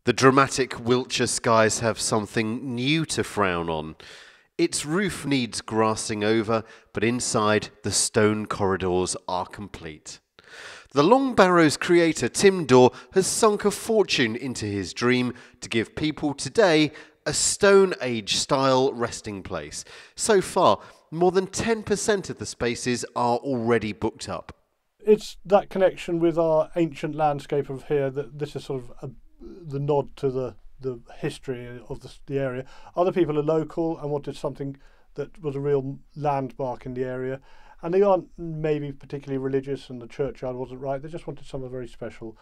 The dramatic Wiltshire skies have something new to frown on. Its roof needs grassing over, but inside the stone corridors are complete. The Long Barrow's creator Tim Daw has sunk a fortune into his dream to give people today a Stone Age style resting place. So far, more than 10% of the spaces are already booked up. It's that connection with our ancient landscape of here that this is sort of the nod to the history of the area. Other people are local and wanted something that was a real landmark in the area. And they aren't maybe particularly religious and the churchyard wasn't right. They just wanted something very special.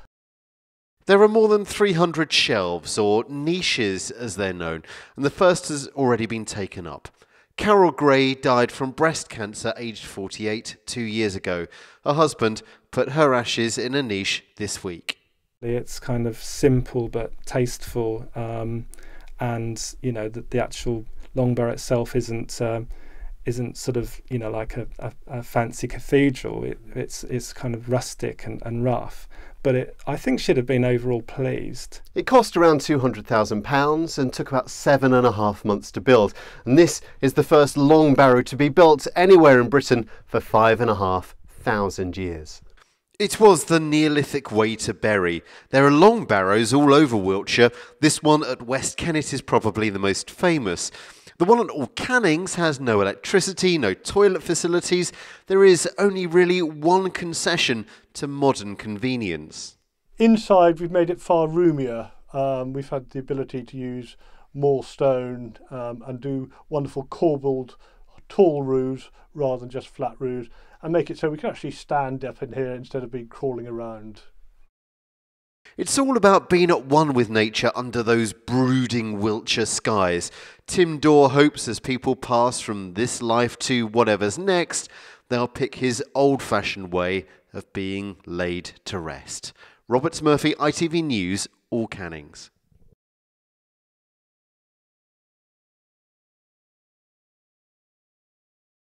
There are more than 300 shelves, or niches as they're known, and the first has already been taken up. Carol Gray died from breast cancer aged 48 2 years ago. Her husband put her ashes in a niche this week. It's kind of simple but tasteful, and you know the actual Longbarrow itself isn't sort of like a fancy cathedral. It's kind of rustic and rough, but I think she'd have been overall pleased. It cost around £200,000 and took about 7.5 months to build, and this is the first Long Barrow to be built anywhere in Britain for 5,500 years. It was the Neolithic way to bury. There are long barrows all over Wiltshire. This one at West Kennet is probably the most famous. The one at All Cannings has no electricity, no toilet facilities. There is only really one concession to modern convenience. Inside, we've made it far roomier. We've had the ability to use more stone and do wonderful corbelled tall roofs rather than just flat roofs, and make it so we can actually stand up in here instead of being crawling around. It's all about being at one with nature under those brooding Wiltshire skies. Tim Daw hopes as people pass from this life to whatever's next, they'll pick his old-fashioned way of being laid to rest. Robert Murphy, ITV News, All Cannings.